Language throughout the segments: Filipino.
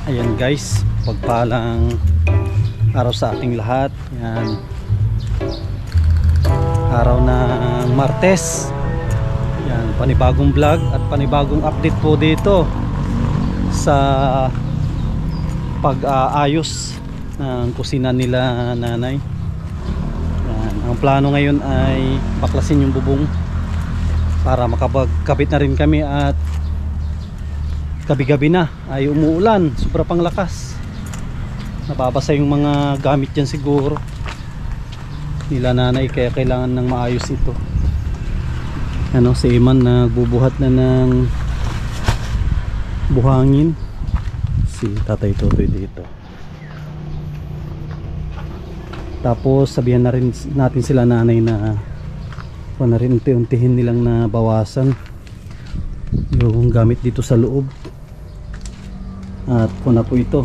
Ayan guys, pagpalang araw sa ating lahat. Yan, araw ng Martes. Yan, panibagong vlog at panibagong update po dito sa pag-aayos ng kusina nila nanay. Yan, ang plano ngayon ay baklasin yung bubong para makapagkabit na rin kami. At gabi-gabi na ay umuulan, sobra pang lakas, nababasa yung mga gamit dyan siguro nila nanay, kaya kailangan ng maayos ito. Ano, si Iman nagbubuhat na ng buhangin, si Tatay Totoy dito. Tapos sabihan na rin natin sila nanay na na rin unti-untihin nilang nabawasan yung gamit dito sa loob. At kung na po ito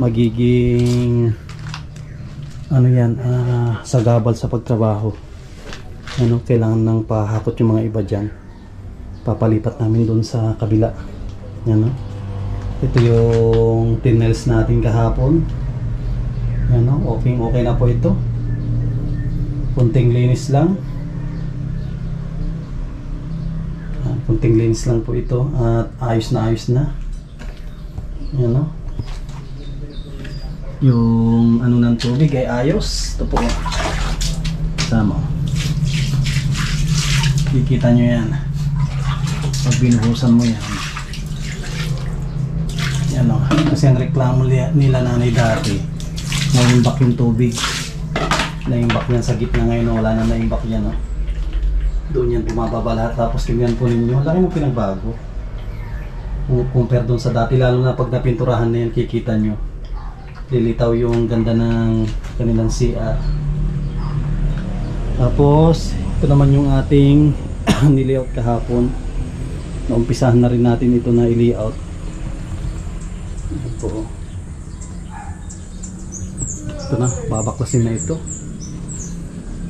magiging ano yan, sagabal sa pagtrabaho. Ano, kailangan nang pahakot yung mga iba dyan, papalipat namin doon sa kabila. Yan, no? Ito yung tinnels natin kahapon. Yan, no? Okay na po ito, kunting linis lang. Kunting linis lang po ito at ayos na. Yan, no? Yung ano ng tubig ay ayos. Ito po, sama, kikita nyo yan pag binuhusan mo yan. Yan, no? Kasi ang reklamo nila nanay dati, naimbak yung tubig, naimbak yan sa gitna. Ngayon wala na naimbak yan, no? Doon yan bumababa lahat. Tapos tingnan po ninyo, laki mo pinagbago compare doon sa dati, lalo na pag napinturahan na yan. Kikita nyo, lilitaw yung ganda ng kanilang CR. Tapos ito naman yung ating nilayout kahapon. Naumpisahan na rin natin ito na i-layout. Ito na, babaklasin na ito.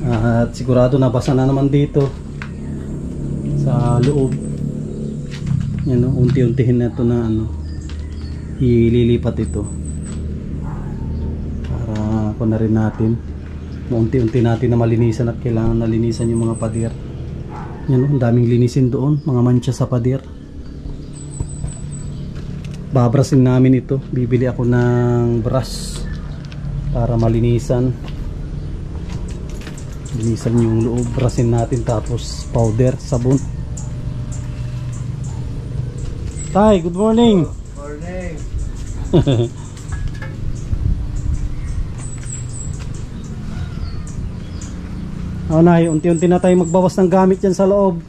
At sigurado nabasa na naman dito sa loob. Yan, no? Unti-untihin na ito na ano, ililipat ito para ako na rin natin unti-unti natin na malinisan. At kailangan nalinisan yung mga pader. Yan, no? Ang daming linisin doon, mga mancha sa pader. Babrasin namin ito, bibili ako ng brush para malinisan yung loob. Brasin natin, tapos powder, sabon. Tay, good morning. Morning. Oh, Nay, unti-unti na tayo magbawas ng gamit dyan sa loob.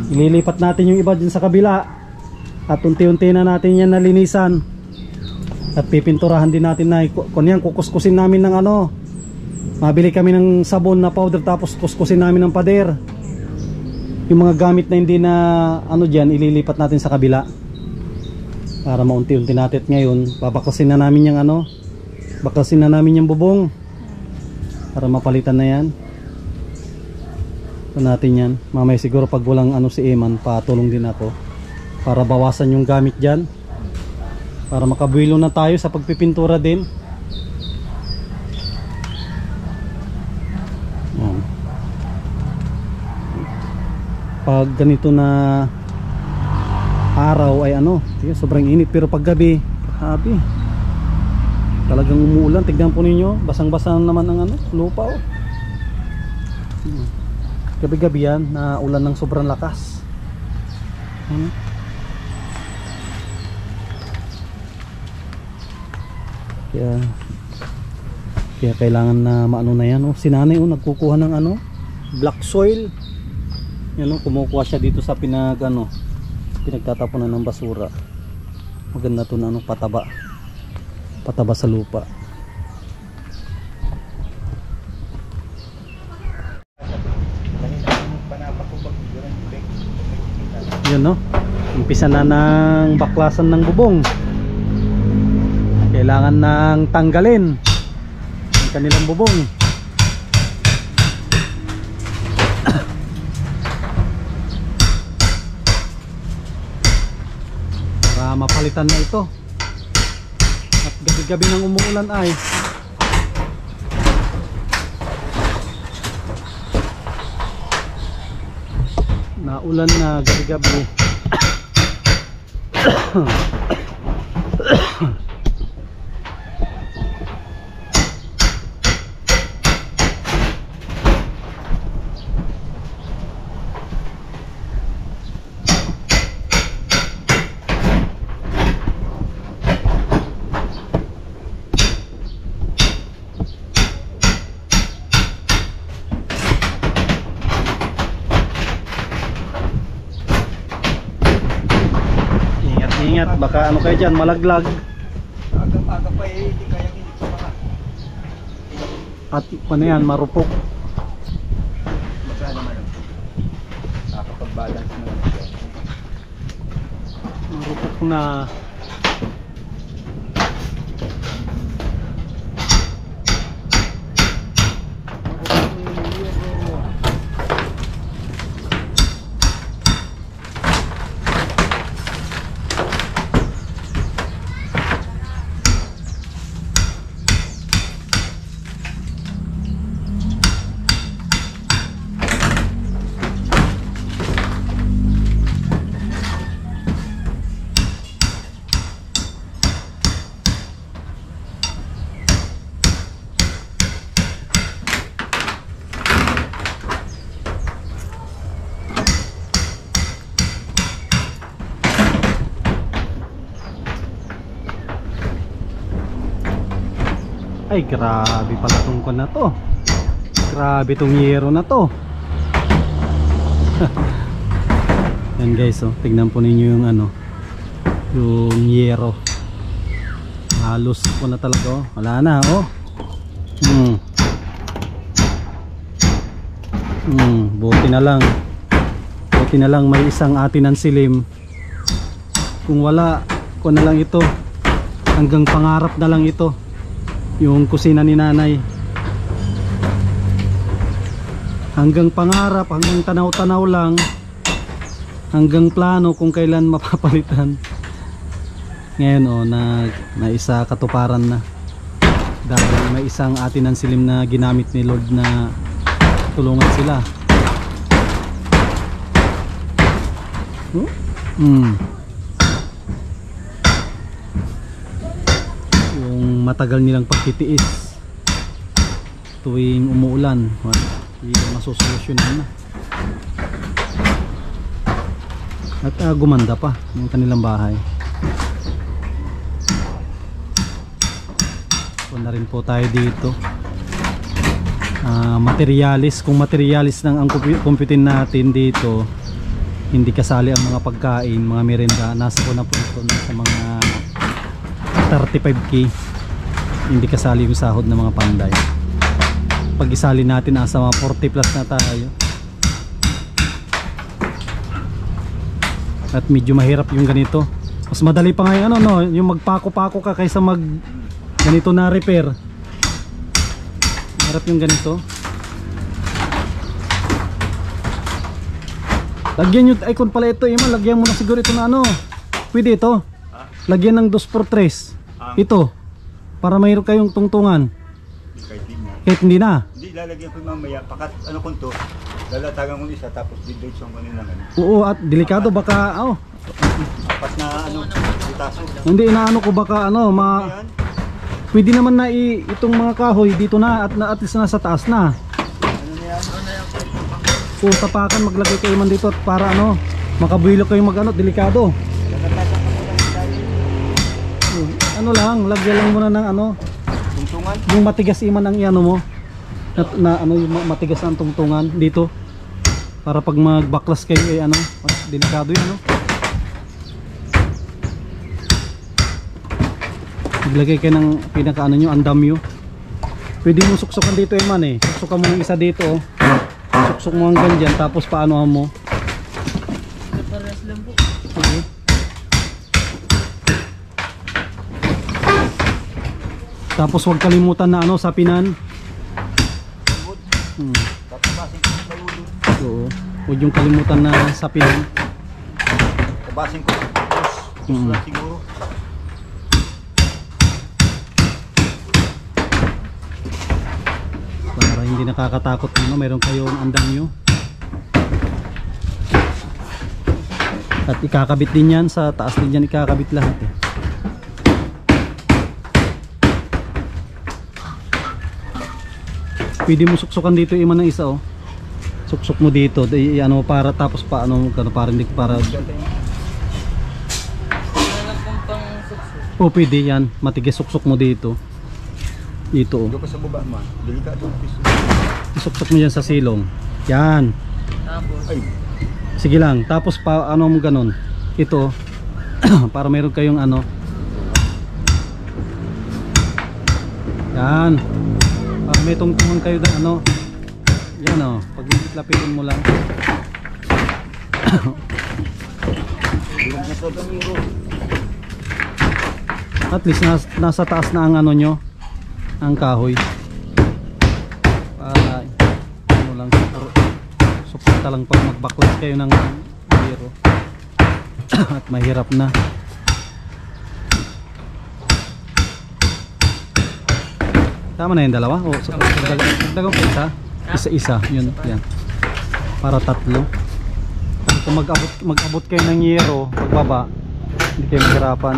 Ililipat natin yung iba dyan sa kabila. At unti-unti na natin yan nalinisan. At pipinturahan din natin, Nay. Kung yan, kukuskusin namin ng ano, mabili kami ng sabon na powder, tapos kuskusin namin ng pader. Yung mga gamit na hindi na ano dyan, ililipat natin sa kabila para maunti-unti natin. Ngayon babaklasin na namin yung ano, baklasin na namin yung bubong para mapalitan na yan. Ito natin yan. Mamaya siguro pag walang ano si Eman, patulong din ako para bawasan yung gamit dyan, para makabuelo na tayo sa pagpipintura din. Pag ganito na araw ay ano, sobrang init. Pero pag gabi, grabe, talagang umuulan. Tignan po ninyo, basang-basa naman ang ano, lupa, oh. Gabi-gabi yan na ulan ng sobrang lakas. Kaya kailangan na maano na yan, oh. Si nanay, oh, nagkukuha ng ano, black soil. Yan, no? Kumukuha siya dito sa pinagtatapunan ng basura. Maganda to na ano, pataba sa lupa. Yan, no? Umpisa na ng baklasan ng bubong. Kailangan nang tanggalin ang kanilang bubong. mapalitan na ito. At gabi-gabi nang umuulan ay naulan na gabi-gabi. Ingat, baka ano kayo dyan, malaglag. Aga-aga pa hindi kaya hindi sa mga. At ano yan, marupok. Baka naman ang nakakapag-balance naman siya. Marupok na. Ay, grabe pala tong kon na to. Grabe tong yero na to. Yan guys, oh, tignan po ninyo yung ano, yung yero. Halos po na talaga, oh. Wala na, oh. Buti na lang. Buti na lang may isang atin ng silim. Kung wala, ko na lang ito. Hanggang pangarap na lang ito. Yung kusina ni nanay. Hanggang pangarap, hanggang tanaw-tanaw lang. Hanggang plano kung kailan mapapalitan. Ngayon oh, na isa katuparan na. Dahil may isang atin ng silim na ginamit ni Lord na tulungan sila. Yung matagal nilang pagtitiis tuwing umuulan, hindi masusolusyonan na. At gumanda pa yung kanilang bahay. So na rin po tayo dito. Materialis, kung materialis ng ang kumpitin natin dito, hindi kasali ang mga pagkain, mga merenda. Nasa ko na po ito sa mga 35k. Hindi kasali yung sahod ng mga panday. Pag isali natin, asa mga 40 plus na tayo. At medyo mahirap yung ganito. Mas madali pa ngayon, ano, no? Yung magpako-pako ka kaysa mag ganito na repair. Mahirap yung ganito. Lagyan nyo, ay kung pala ito, Ima, lagyan mo na siguro ito na ano. Pwede ito. Lagyan ng 2x3. Ito. Para mayroon kayong tungtungan. Kahit hindi na. Hindi, lalagyan ko mamaya. Pakat, ano kung to, lalatagan ko isa tapos didate ko nila nga. Oo, at delikado baka, Apat na ano, bitaso. hindi inaano ko baka ano, pwede naman na itong mga kahoy dito na at least nasa taas na. Ano na yan? Kung tapakan, maglagay kayo man dito at para ano, makabuhilo kayo mag ano, delikado. Ano lang, lagyan lang muna ng ano, Tungtungan? yung matigas iman ang iano mo. Na ano, yung matigas ang tungtungan dito. Para pag magbaklas kayo ay ano, delikado yun, no? Maglagay kayo ng pinaka ano nyo, andamyo. Pwede mo suksukan dito iman eh. Suksukan mo ng isa dito, oh. Suksok mo hanggang dyan, tapos paano mo. Pares lang po. Okay. Tapos huwag kalimutan na ano, sapinan. Tapasin ko sa ulo. Oo. Huwag yung kalimutan na sapinan. Tapasin ko. lang siguro. Para hindi nakakatakot ano, meron kayong andamyo. At ikakabit din yan sa taas din yan, ikakabit lahat eh. Pwede mo suksukan dito iman ng isa oh. Suksok mo dito, ano para tapos pa ano para hindi para Ano lang pong pang suksok. oh, pwede yan, matigis suksok mo dito. Dito oh. Doon ka sa baba man. Delikado ang piso. Isuksok mo yan sa silong. Yan. Tapos, Ay, Sige lang, tapos pa ano mo ganun. Ito para meron kayong ano. Yan. Para may tungtungan kayo na ano. Yan oh, pag lapitin mo lang. durog na sa damiro. At least nasa taas na ang ano nyo, ang kahoy. Para ano lang, suporta lang pag magbaklas kayo ng biro. At mahirap na. Tama na yung dalawa? O dagdagan ko isa? Isa-isa, yun, yan. Para tatlo. Kung mag-abot kayo ng yero, pagbaba, hindi kayo mahirapan.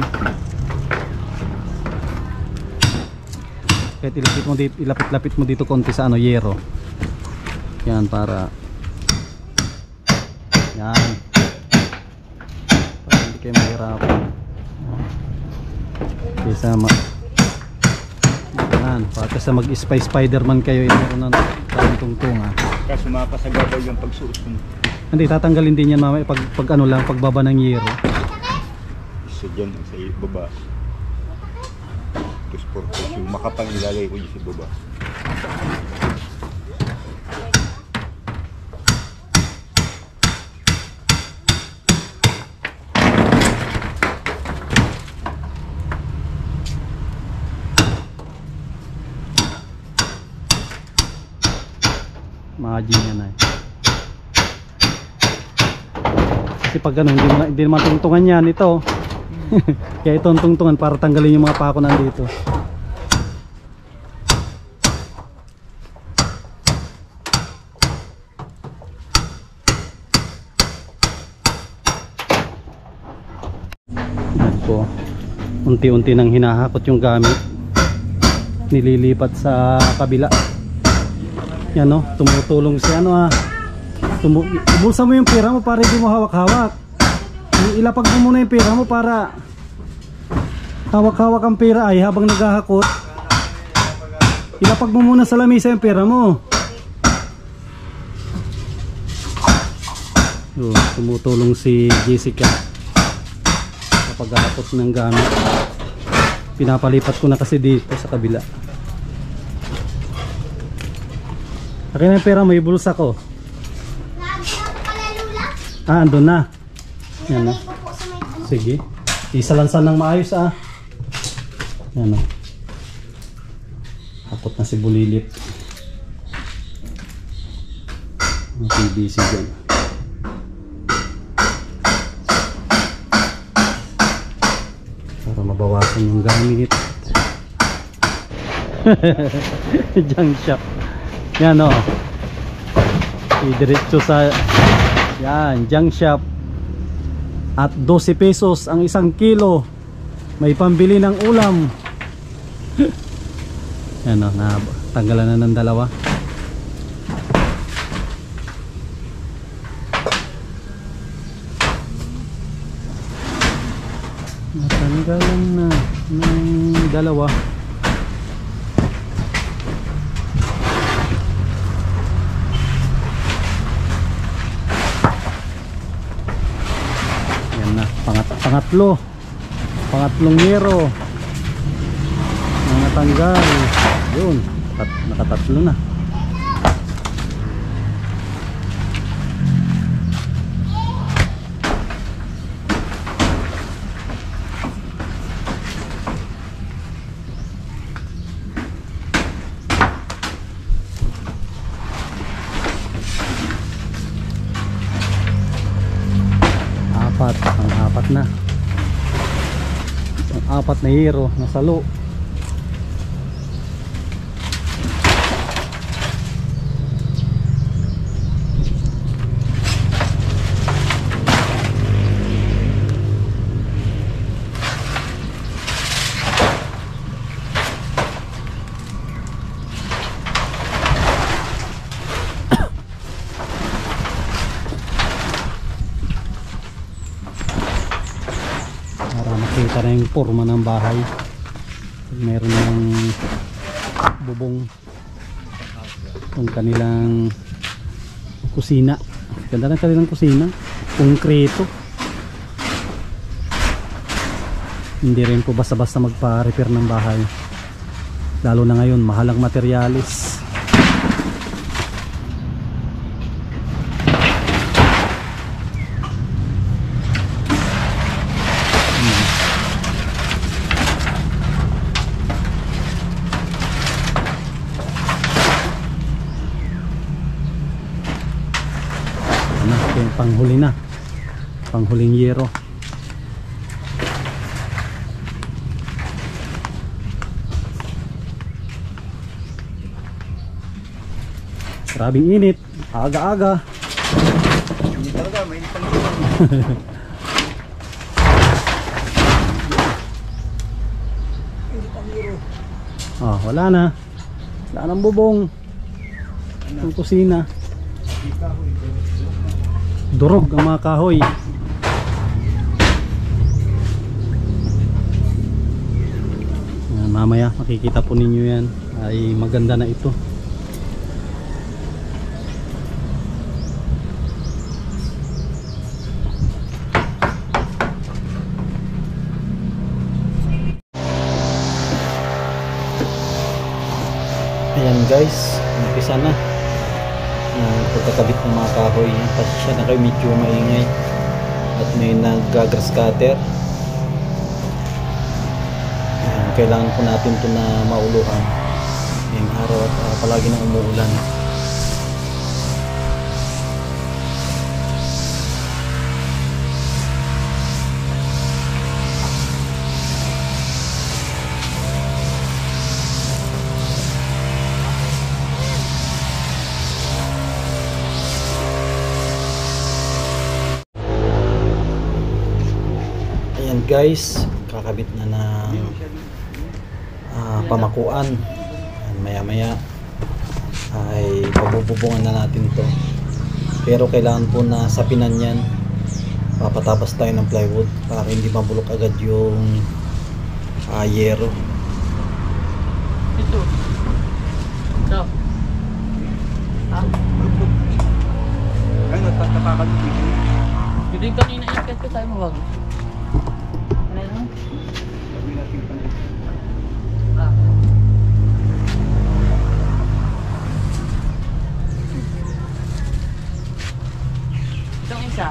Kahit ilapit mo dito konti sa ano, yero. Yan, para yan. Para hindi kayo mahirapan. Kaysa yan, para sa mag-spy Spiderman kayo, meron ng tungtunga. Kaso mapasagabaw yung pagsuot mo. Hindi, tatanggalin din yan mamaya pag ano lang, pagbaba ng yero. Isa dyan sa baba. Tapos purpose yung makapang ilalagay ko dyan sa baba. Imagine yan ay. Kasi pag ganun, hindi naman tungtungan yan ito. Kaya ito ang tungtungan para tanggalin yung mga pako nandito. Yan po. Unti-unti nang hinahakot yung gamit. Nililipat sa kabila. Yan o, tumutulong si ano ah. Ibulsa mo yung pera mo para hindi mo hawak-hawak. Ilapag mo muna yung pera mo para hawak-hawak ang pera ay habang naghahakot. Ilapag mo muna sa lamesa yung pera mo. Tumutulong si Jessica sa paghahakot ng gamit. Pinapalipat ko na kasi dito sa kabila. Akin na yung pera mo, ibulsa ko. Ah, andun na. Yan na. Sige. Isalansan ng maayos ah. Yan o. Hakot na si Bulilit. Okay, busy dyan. Para mabawasan yung gamit. Junk shop. Yan o. Idiretso sa yan, junk shop. At 12 pesos ang 1 kilo. May pambili ng ulam. Yan o, natanggalan na ng dalawa. Natanggalan na ng dalawa. Pangatlong yero na natanggal. Yun, nakatatlo na. Apat na. Ang 4 na hero na salo. Para makita na yung forma ng bahay. Meron ng bubong yung kanilang kusina. Ganda ng kanilang kusina, konkreto. Hindi rin po basta-basta magpa-repair ng bahay, lalo na ngayon mahal ang materyales. Yung panghuli na, panghuling yero. Grabing init, aga-aga. Hindi talaga, may pang Ah, wala na. Wala nang bubong. Ang kusina. Durog ang mga kahoy. Yan, mamaya makikita po ninyo yan. Ay maganda na ito. Ayan guys, umpisa na pagkakabit ng mga kahoy. Pasensya na kayo, medyo maingay at may nag-grass cutter. Ayan, kailangan po natin ito na mauluhan ngayong araw at palagi nang umuulan. Guys, kakabit na ng pamakuan. Maya maya ay pabububungan na natin to, pero kailangan po na sapinan yan. Papatabas tayo ng plywood para hindi mabulok agad yung yero. Ito. Ito. Ha? Ano, tatapakan mo dito. Hindi kanina ikat ko tayo mawag. Ano? Sabi natin pa na ito. Ah. Itong isa.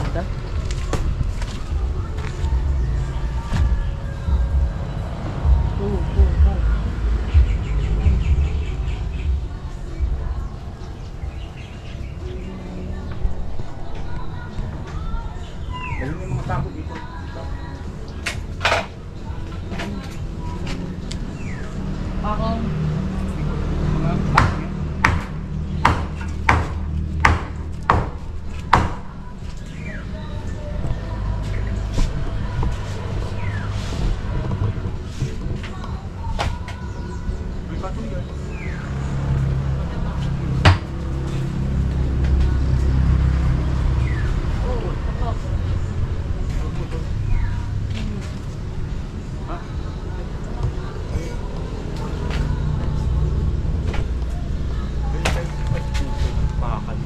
Ito. Dahil may mga tao dito. Ako. Mga tao yan. May bato yan. Ha? Bakal.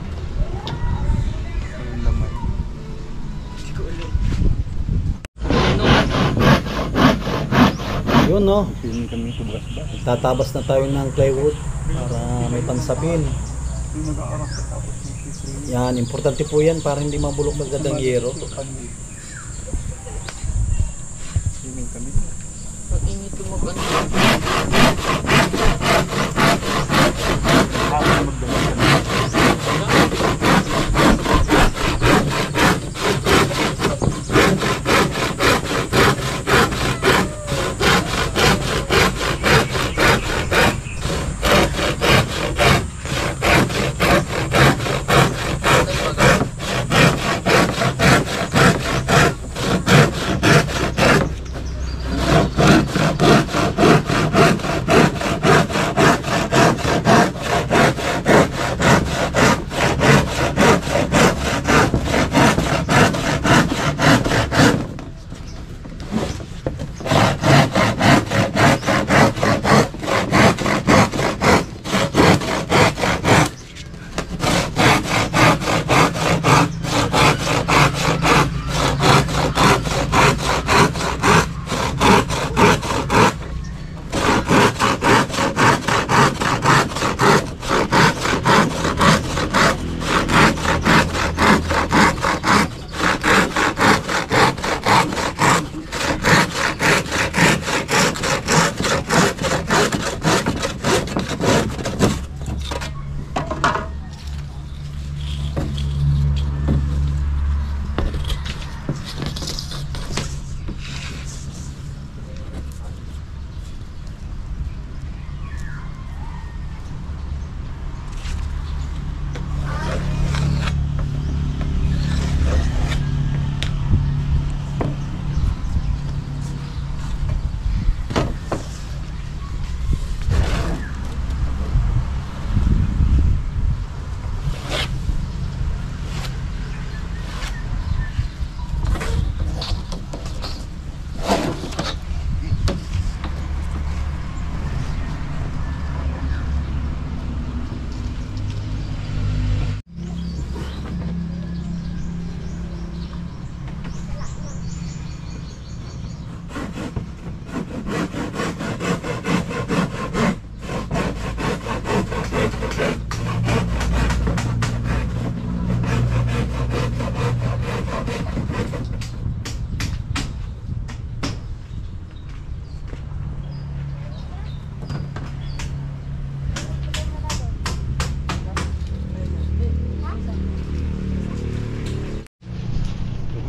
Ang laman. Siko ulit. Yun no, Piling kami subras ba? tatabas na tayo ng plywood para may pansapin. Yung nag-aaral sa tapos ng sisri. Yan, importante po yan para hindi mabulok agad ang yero. Piling kami. Pag init ko mag-ano. Ako magdala kami.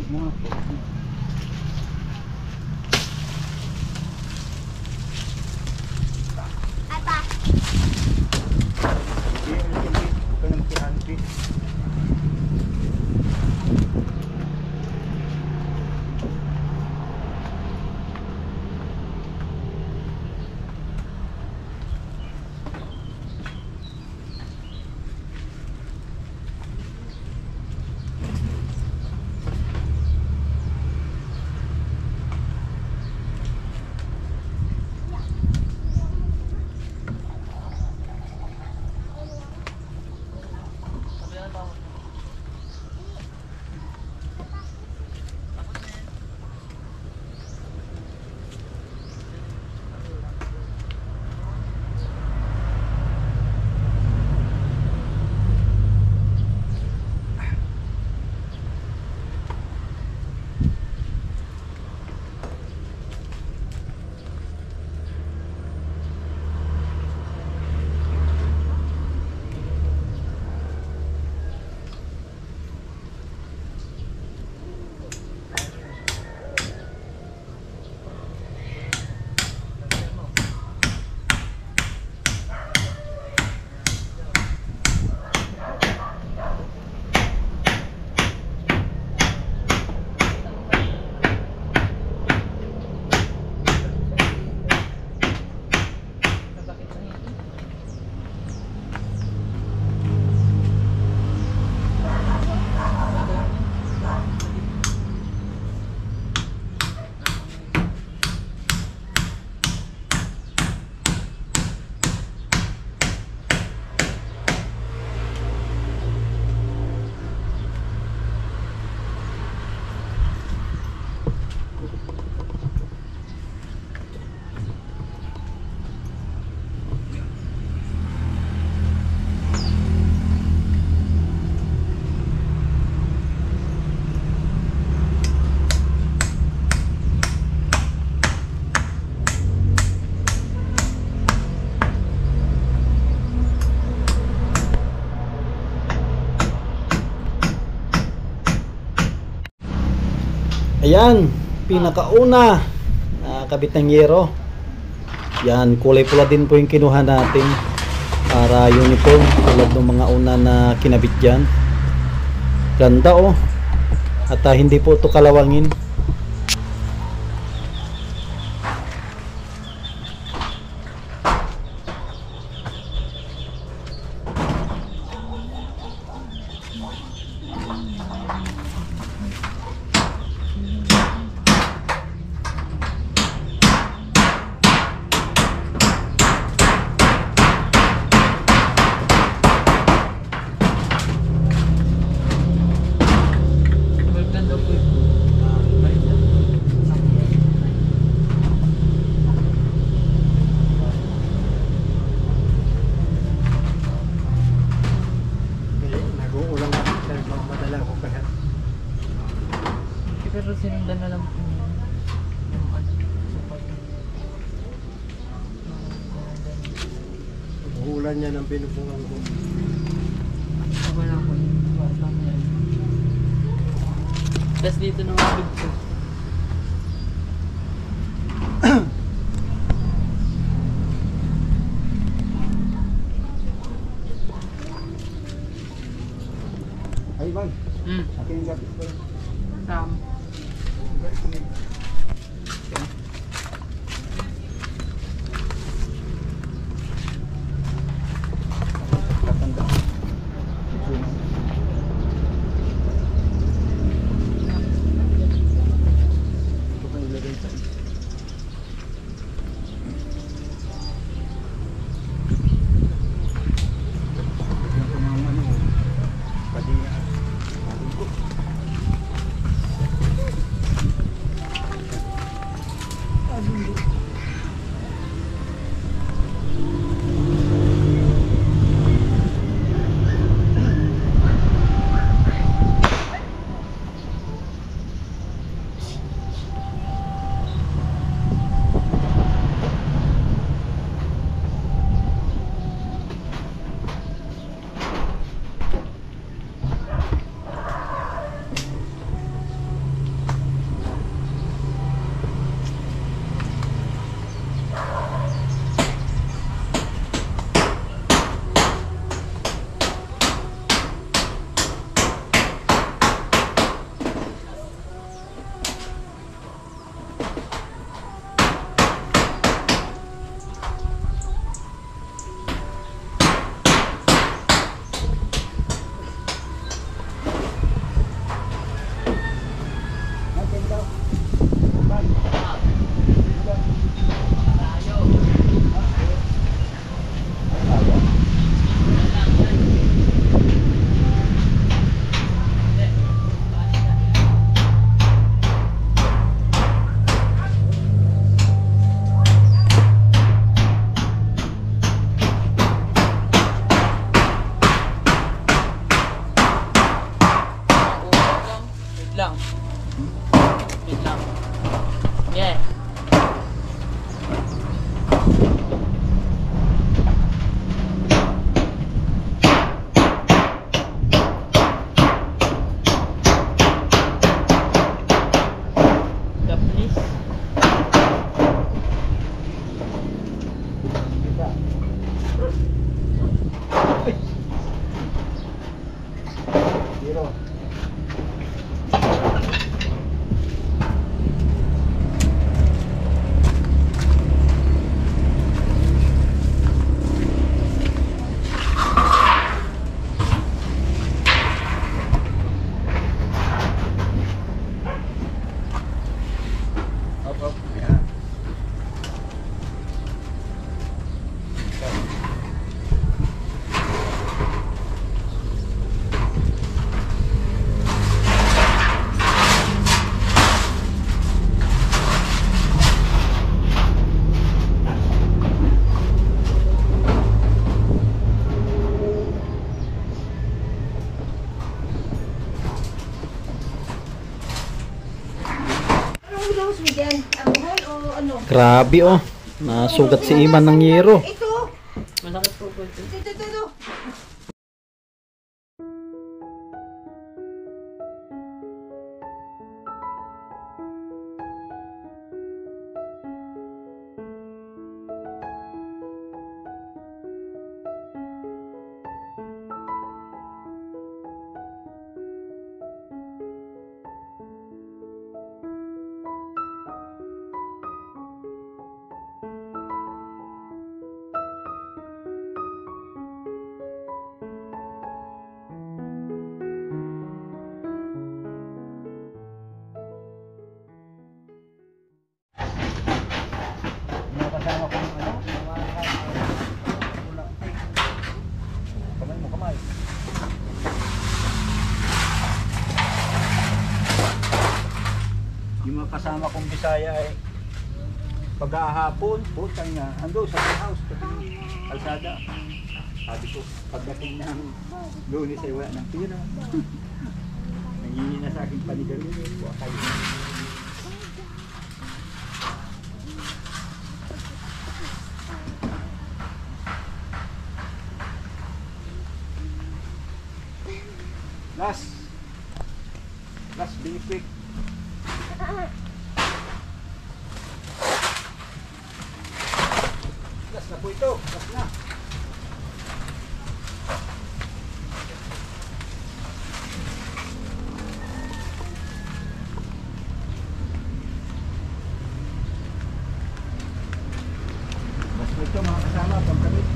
Mga po. Ayan, pinakauna kabit ng yero. Yan, kulay pula din po yung kinuha natin para uniform tulad ng mga una na kinabit dyan. Ganda oh. At hindi po ito kalawangin. Pero sinundan na lang po niya. Yung ano, support. Ulan niya ng pinupungan ko. Wala po yun. Tama yan. Tapos dito nung mabig ko. Ay, Ivan. Akin yung gapit ko. Tama. Wait lang. Wait lang. Yeah. The police. Zero. Up, up. Ayan. Anong nose mo dyan? Alcohol o ano? Grabe oh. Nasugat si Iman ng yero. Ito! Malakit po po ito. Ito. Mga kasama ko ng ano? Kamay mo, kamay. Yung mga kasama kong Bisaya ay pag-ahapon, putang na, ando sa house, kalsada. Sabi ko, pagdating ng Lunes ay wala ng pira. Nangingi na sa aking panigarilyo. Buwa kayo. Last, be quick. Last na po ito, last na. Last po ito mga kasama, pagkabit.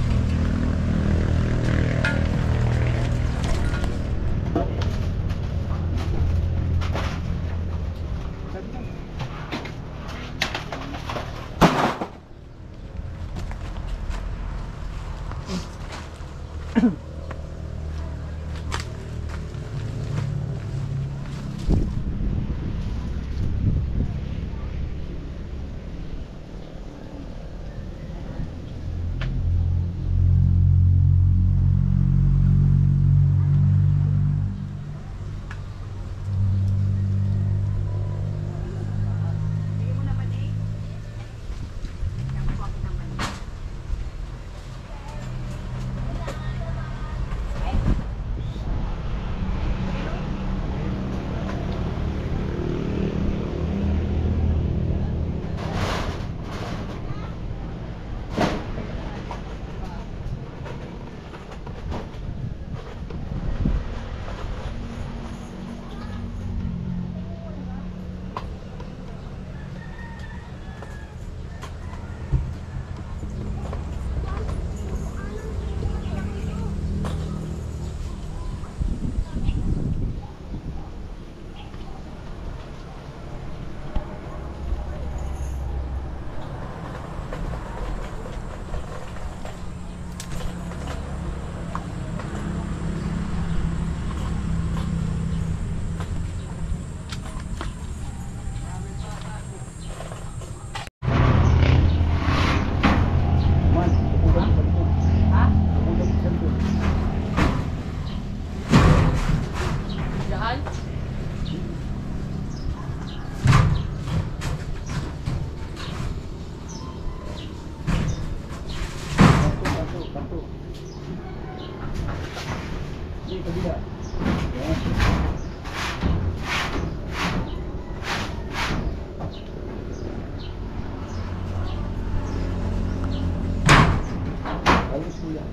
kuya.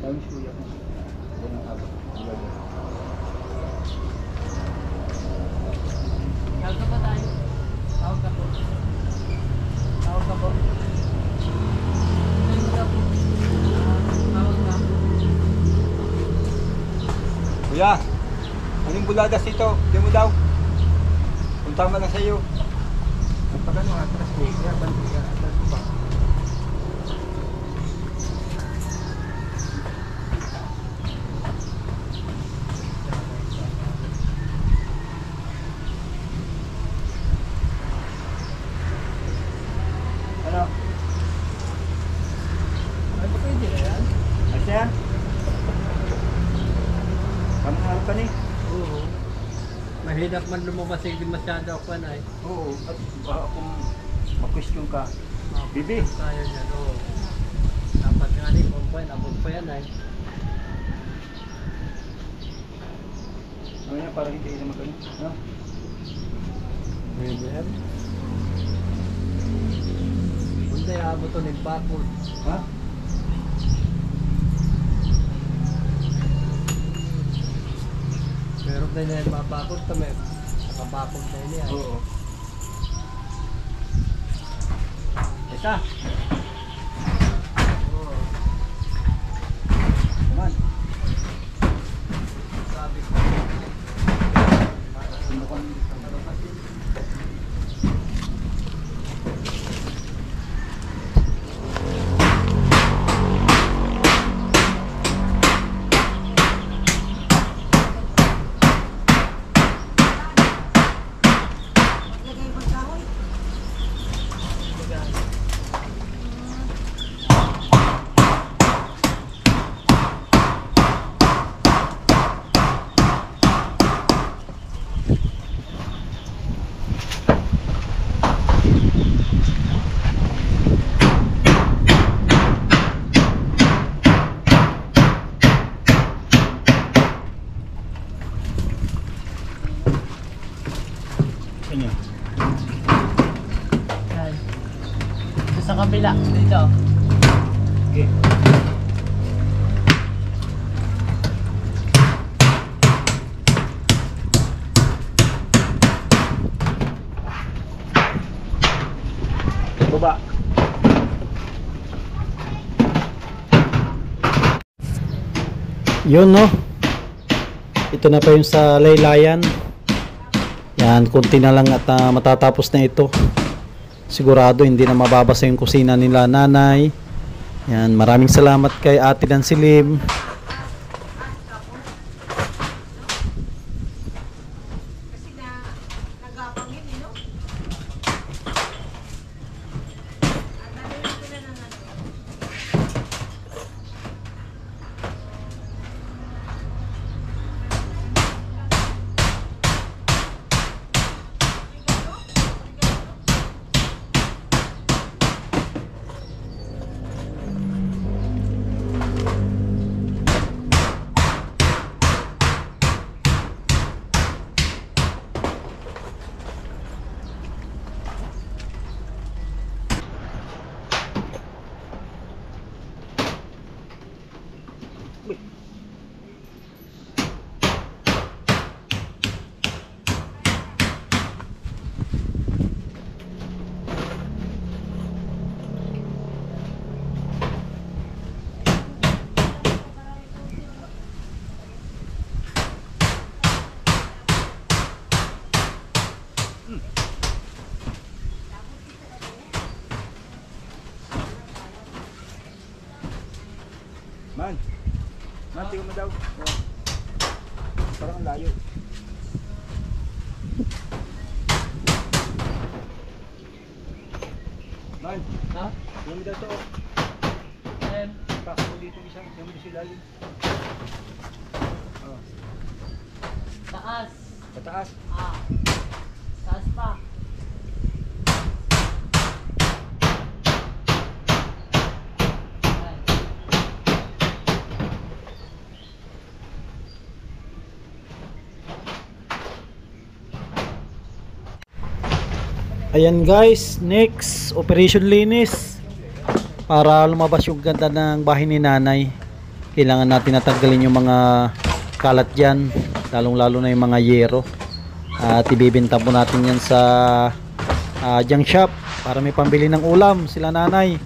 Tawag si kuya ko. Yan ang abot. Tawag ka pa tayo. Tawag ka po. Tawag ka po. Tawag ka po. Tawag ka. Kuya, anong buladas ito? Di mo daw. Kung tama lang sa'yo. Pag ano, atras ko. Kaya banti ka. Atras ko pa. Ano? Ay, pa pwede na yan? Asa yan? Kamahal ka ni? Oo. Mahirap man lumabas hindi masyado ako na eh. Oo. At baka kung mag-question ka. Bibi. Kaya yan, oo. Dapat nga rin, kung pa yan, abot pa yan ay. Ano yan, parang hindi naman kayo. No? Pwede yan. Hindi, abot to, nagbakod. Ha? Pero na yan, mabakod kami. Nakabakod na yun yan. Oo. Isa. Oo. Naman. Sabi ko. Sinukan. Ano? Yan. Ito sa kabila, dito. Okay. Baba. Yun no. Ito na pa yung sa laylayan. Yan, konti na lang at matatapos na ito. Sigurado hindi na mababasa yung kusina nila nanay. Yan, maraming salamat kay Ate Dansilim. Kasi nagapang yun, no? At dami rin sila ng ano. Man. Man, tingnan mo daw. Oh. Parang ang layo. Man, Ha? tingnan mo daw to. Ayan. Pasok mo dito isang. Tingnan mo dito si lalim. Oh. Taas. Pataas. Ah. Taas pa. Ayan. Ayan guys, next operation linis. para lumabas yung ganda ng bahay ni nanay, kailangan natin natanggalin yung mga kalat dyan, lalong lalo na yung mga yero, at ibibenta po natin yan sa junk shop para may pambili ng ulam sila nanay.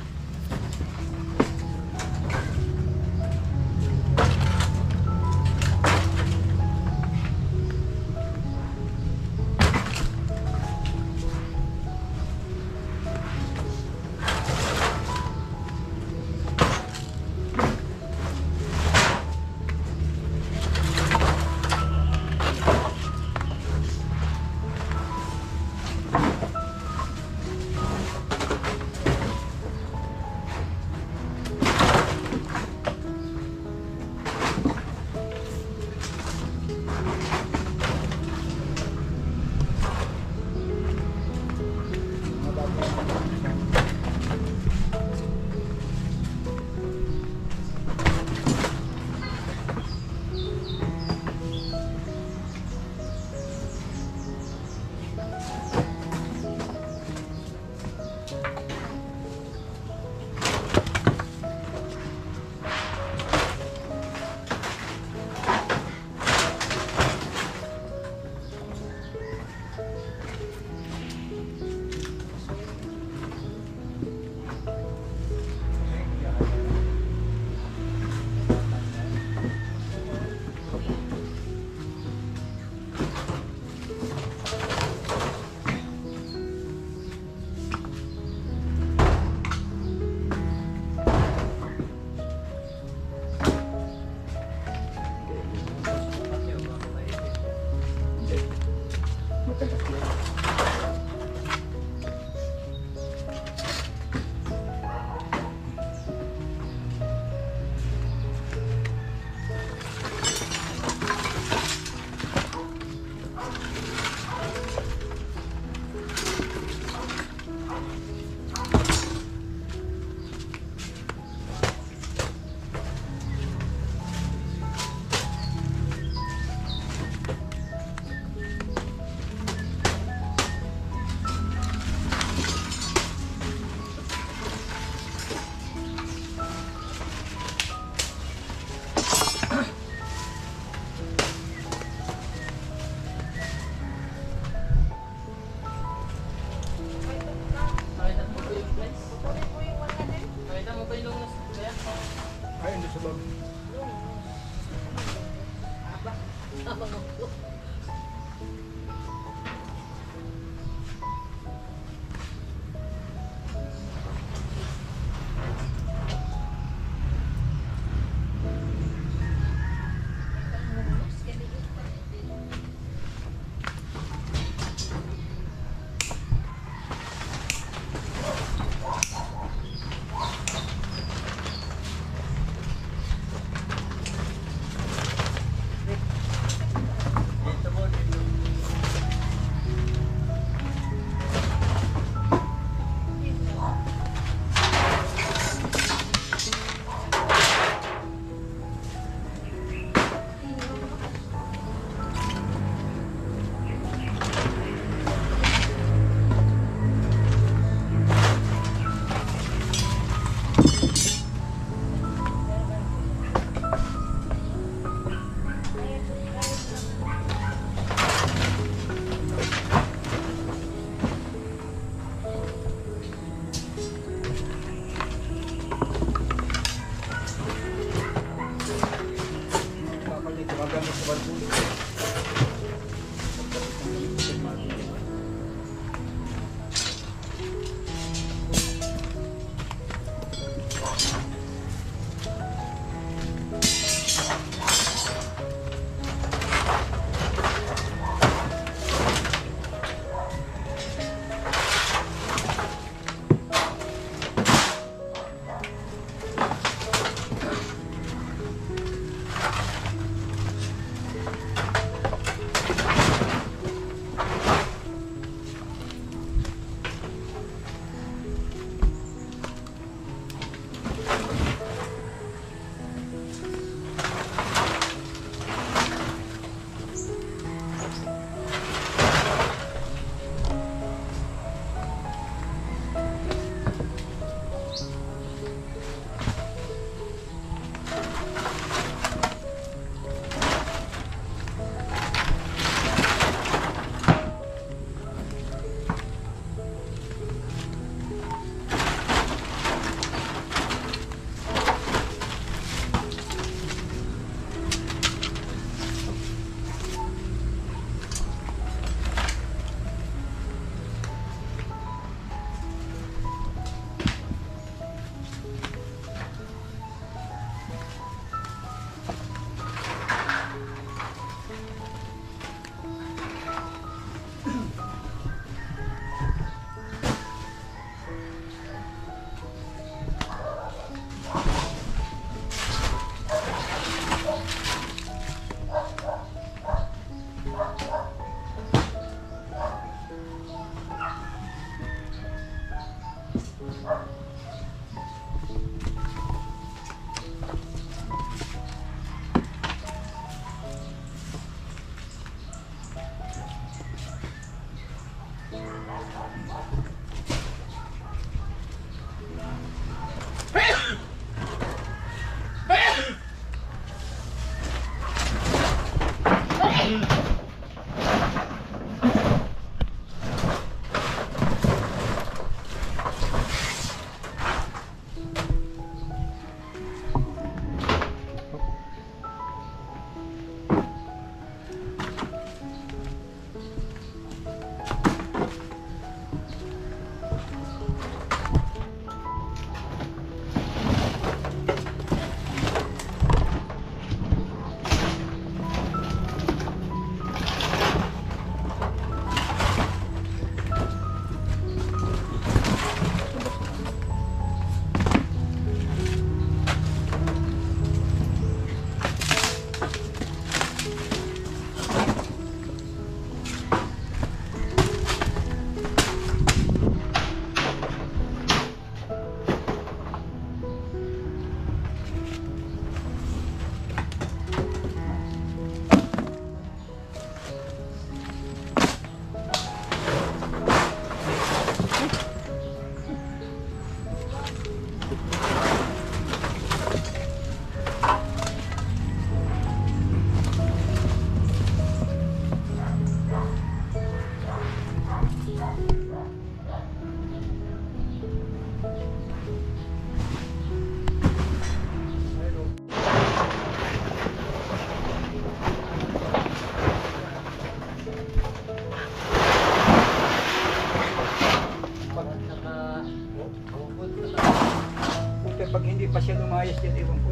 Puti, pag hindi pa siya lumayas dyan, ewan ko.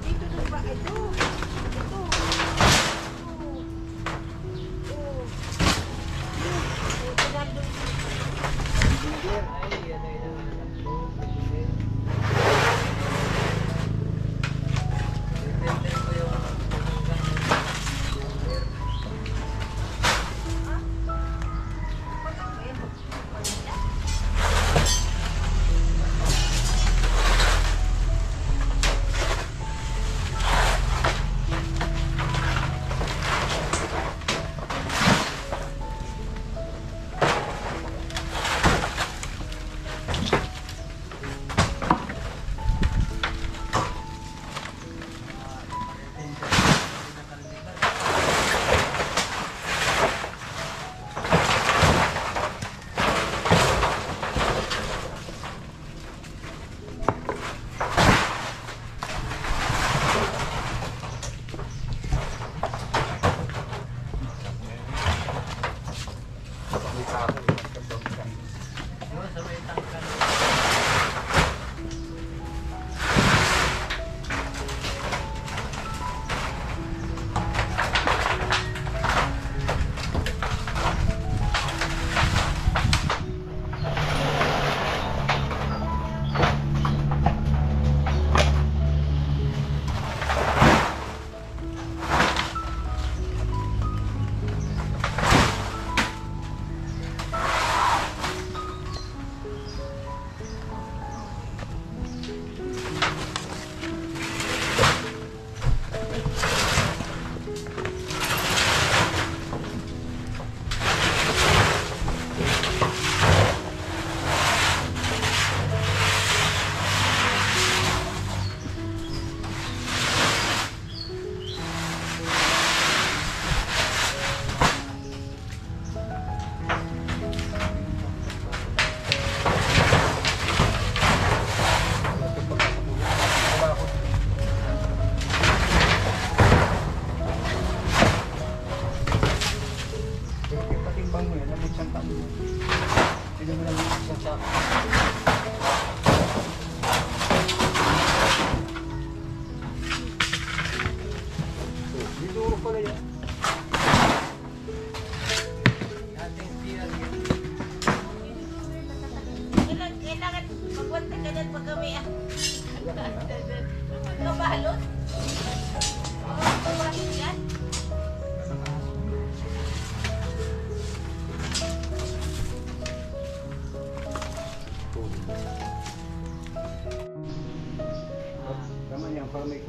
Dito na ba? Ito. Ito. Ito, nandun.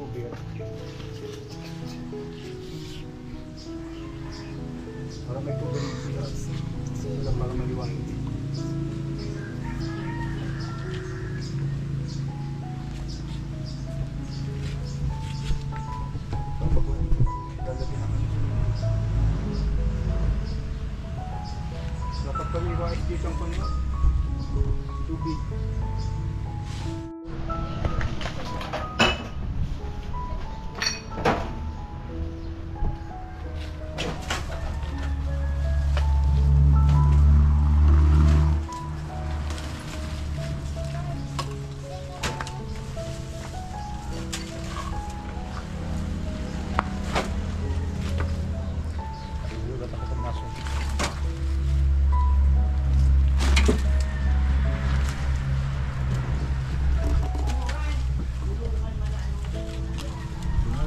cover. Para may cover yung sila. Wala para maliwanag din. Dapat paliwanag dito ang panyo. Tubig.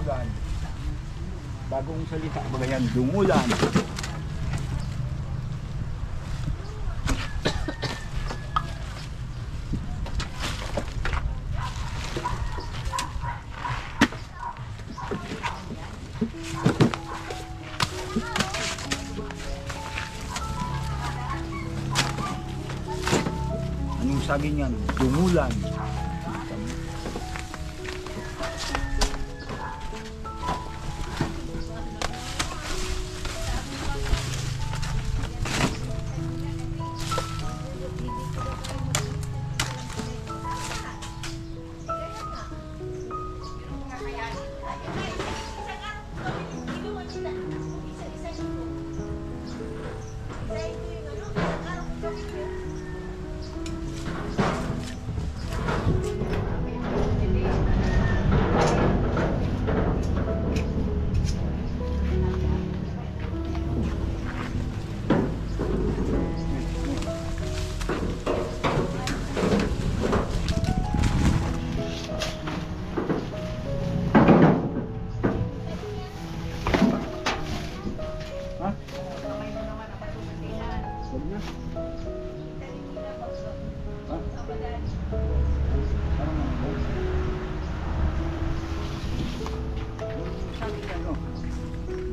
Dungulan. Bagong salita ba yan? Dungulan. Anong sabi niyan? Dungulan.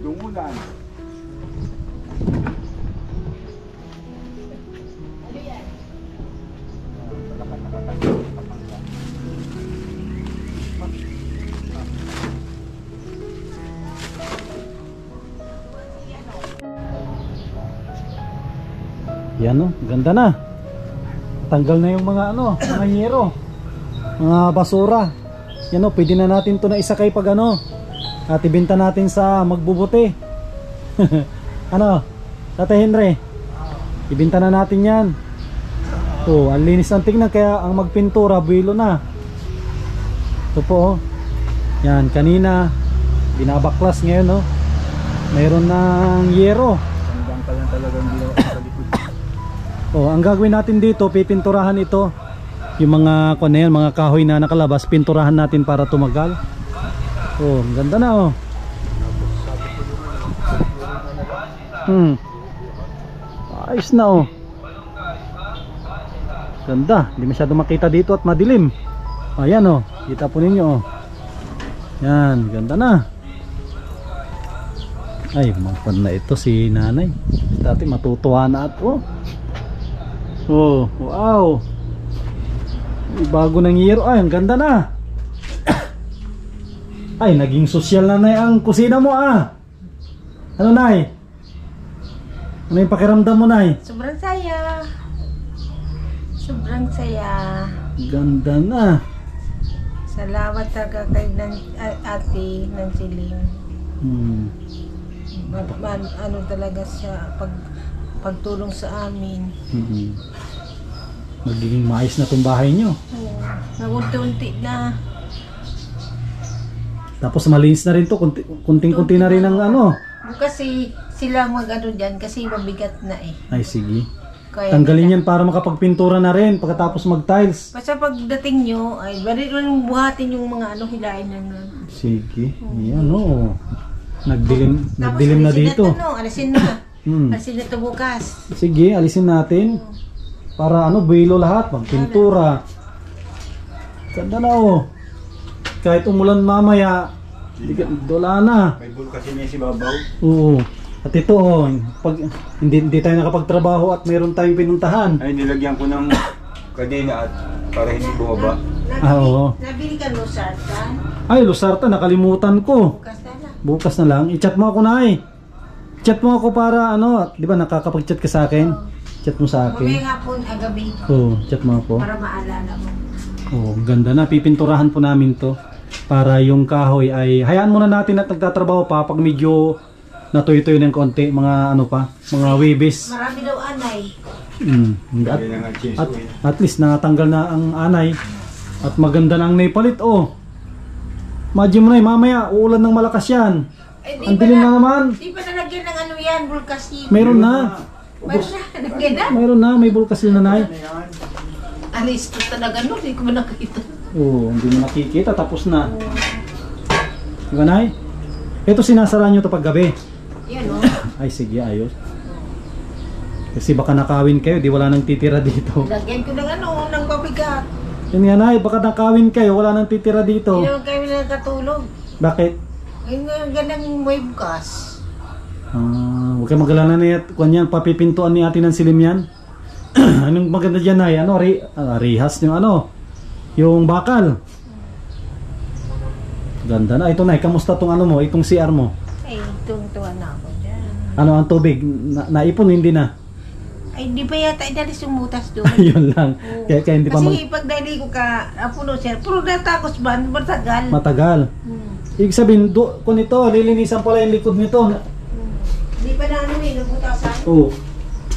Dungulan. Yan o, ganda na. Tanggal na yung mga ano, mga yero, mga basura. Yan o, pwede na natin to na isakay pag ano, at ibenta natin sa magbubuti. Ano, Tate Henry, ibenta na natin yan. Oh, ang linis ng tingnan, kaya ang magpintura buwilo na. Ito po oh. Yan, kanina binabaklas, ngayon oh, mayroon ng yero. Hanggang pa lang talagang ginawa sa likod. Oh, ang gagawin natin dito, pipinturahan ito. Yung mga kuno yan, mga kahoy na nakalabas, pinturahan natin para tumagal. Oh, ang ganda na oh. Ayos na oh. Ganda, hindi masyado makita dito at madilim. Ayan oh, kita po ninyo oh. Yan, ganda na. Ay, mapan na ito si nanay. Dati matutuwa na at oh. Oh, wow. Bago ng year, ay ang ganda na. Ay, naging sosyal na nay ang kusina mo ah. Ano nay? Ano yung pakiramdam mo nay? Sobrang saya. Sobrang saya. Ganda na. Salamat talaga kay ate Nancy Lim. Ano talaga siya pagtulong sa amin. Magiging maayos na tong bahay nyo. Nagunti-unti na. Tapos malinis na rin to, kunting-kunti na rin ang ano. Kasi sila mag-ano dyan kasi mabigat na eh. Ay sige. Kaya tanggalin yan para makapagpintura na rin pagkatapos mag-tiles. basta pagdating nyo, ay bali rin buhatin yung mga ano, hilain na nun. Sige. Yan o. Nagdilim na Tapos dito. alisin na. Alisin na ito bukas. Sige, alisin natin. Para ano, buwilo lahat. Magpintura. Ganda na o. kahit umulan mamaya, wala na. May bulkas niya si Babaw. Oo. At ito oh, pag hindi tayo nakapagtrabaho at mayroon tayong pinuntahan. Ay, nilagyan ko ng kadena at para hindi bumaba. Oo. Nabili ka no, Sartan? Ay, Luzarta, nakalimutan ko. Bukas na lang. Bukas na lang. I-chat mo ako na eh. Chat mo ako para ano, di ba nakakapag-chat ka sa akin? Chat mo sa akin. Mamaya hapon, agabi. Oo, chat mo ako. Para maalala mo. Oo, ganda na. Pipinturahan po namin to. Para yung kahoy ay, hayaan muna natin at nagtatrabaho pa pag medyo natuyo-tuyo ng konti. Mga ano pa, mga wibis. Marami daw anay. At least natanggal na ang anay. At maganda na ang naipalit. Oh, imagine mo na mamaya uulan ng malakas yan. Ang dilim na naman. Di ba nalagyan ng ano yan, bulkasin? Meron na. Nalagyan na? Mayroon na, may bulkasin na nay. Alis ko talaga no, hindi ko ba nakita? Oo, hindi mo nakikita, tapos na. Di ba nay? Ito sinasara nyo ito pag gabi. Yan o. Ay sige, ayos. Kasi baka nakawin kayo, di wala nang titira dito. Lagyan ko ng ano, ng pabigat. Yun nga nay, baka nakawin kayo, wala nang titira dito. Hindi naman kami nakatulog. Bakit? Ngayon ganang may bukas. Huwag kayo mag-alala na yan. Kung yan, papipintuan ni ate ng silim yan. Anong maganda dyan nay? Ano, rihas yung ano? Yung bakal. Ganda na. Ito nay, kamusta tong ano mo? Itong CR mo? Ay, tuwang-tuwa na ako dyan. Ano ang tubig? Naipon hindi na? Ay, di ba yata idalis yung butas doon? Yun lang. Kaya hindi pa Kasi pag dahili ko ka, apuno sir, puro natakos ba? Matagal. matagal. Ibig sabihin, kung ito, lilinisan pala yung likod nito. Di pa na ano eh, nabutasan. Oo.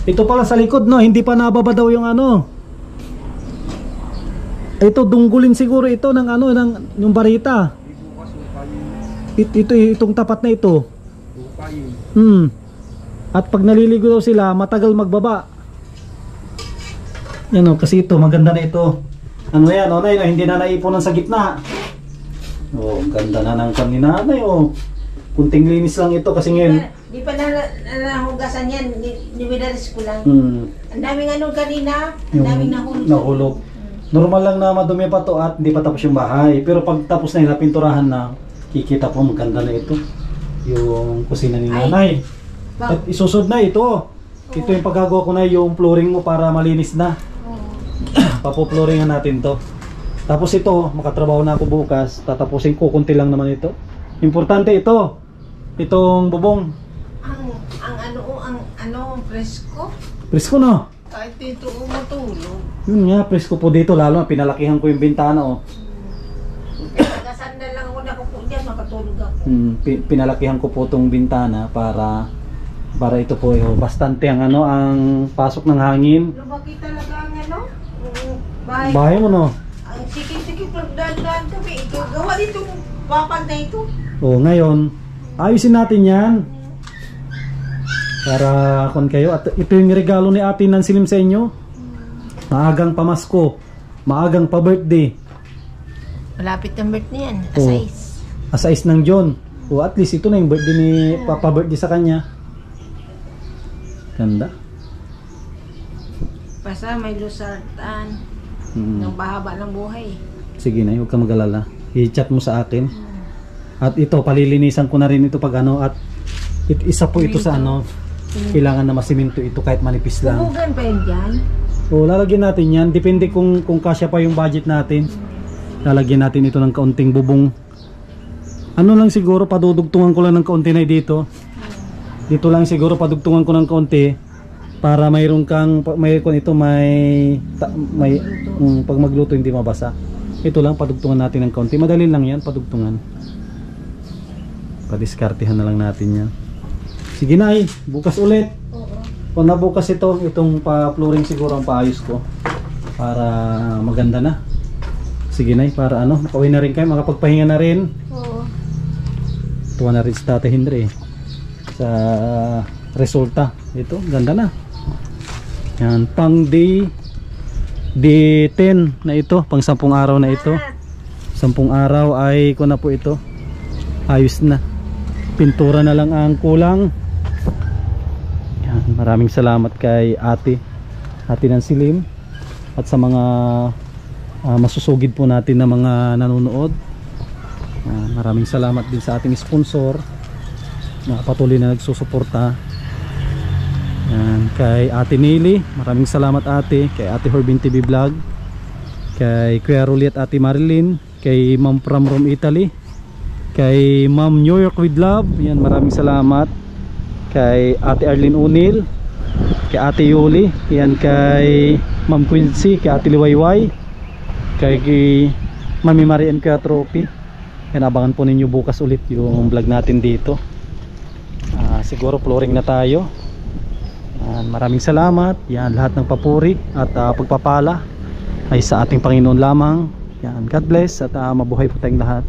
Ito pala sa likod, no? Hindi pa nababa daw yung ano. Ito, dunggulin siguro ito ng ano, ng yung barita. Itong tapat na ito. At pag naliligo daw sila, matagal magbaba. Yan o, kasi ito, maganda na ito. Ano yan, o nay, hindi na naipunan sa gitna. Oh, ganda na ng kami nanay, oh. Kunting linis lang ito kasi ngayon. Di pa nahugasan yan, nibidalis ko lang. Ang daming ano kanina, ang daming nahulog. Normal lang na madumi pa to at hindi pa tapos yung bahay. Pero pag tapos na yun, pinturahan na, kikita po maganda na ito. Yung kusina ni nanay. At isusod na ito. Ito yung paggagawa ko na yung flooring mo para malinis na. Papo-flooringan natin to. Tapos ito, makatrabaho na ako bukas. Tatapusin ko, kunti lang naman ito. Importante ito. Itong bubong. Ang ano, presko. Presko no? Kahit dito matulog. Yun nga, presko po dito. Lalo na pinalakihan ko yung bintana oh. Nagkasandal lang ako nakupo dyan, makatulog ako. Pinalakihan ko po itong bintana para ito po bastante ang ano, ang pasok ng hangin. Lumaki talaga ang ano, Bahay mo no? Ang sikip-sikip pagdaan kami. Ito, gawa dito papag na ito. Oo, ngayon, ayusin natin yan. Para kon kayo. At ito yung regalo ni ate ng silim sa inyo. Maagang pamasko. Maagang pa-birthday. Malapit ang birthday yan. Oo. Asais ng John. O at least ito na yung birthday ni papa-birthday sa kanya. Ganda. Basta may lusartan. Ng bahaba ng buhay. Sige na, huwag ka mag-alala. I-chat mo sa akin. At ito, palilinisan ko na rin ito pag ano. At isa po ito sa ano. Kailangan na masiminto ito kahit manipis lang. Bubugan pa yun dyan? O, lalagyan natin yan. Depende kung kasya pa yung budget natin. Lalagyan natin ito ng kaunting bubong. Ano lang siguro, padudugtungan ko lang ng kaunti na dito. Dito lang siguro padugtungan ko ng kaunti. Para mayroon kang, mayroon ito pag magluto hindi mabasa. Ito lang, padugtungan natin ng kaunti. Madali lang yan, padugtungan. Padiskartihan na lang natin yan. Sige na bukas ulit. Kung nabukas itong pa-flooring siguro ang paayos ko. Para maganda na. Sige na para ano, makauwi na rin kayo, makapagpahinga na rin. Oo. Tuwa na rin si Tate Henry sa resulta. Ito, ganda na. Yan, pang day 10 na ito, pang 10 araw na ito. 10 araw ay ko na po ito. Ayos na. Pintura na lang ang kulang. Yan, maraming salamat kay ate ng silim at sa mga masusugid po natin na mga nanonood. Maraming salamat din sa ating sponsor na patuloy na nagsusuporta. Yan, kay Ate Nili, maraming salamat ate. Kay Ate Horbin TV Vlog, kay Kuya Rolly at Ate Marilyn, kay Ma'am from Rome Italy, kay Ma'am New York with Love, yan, maraming salamat. Kay Ate Arlene Unil, kay Ate Yuli, yan, kay Ma'am Quincy, kay Ate Liwayway, kay Mami Marian, kay Trophy. Yan, abangan po ninyo bukas ulit yung vlog natin dito. Siguro flooring na tayo. Yan, maraming salamat. Yan, lahat ng papuri at pagpapala ay sa ating Panginoon lamang. Yan, God bless at mabuhay po tayong lahat.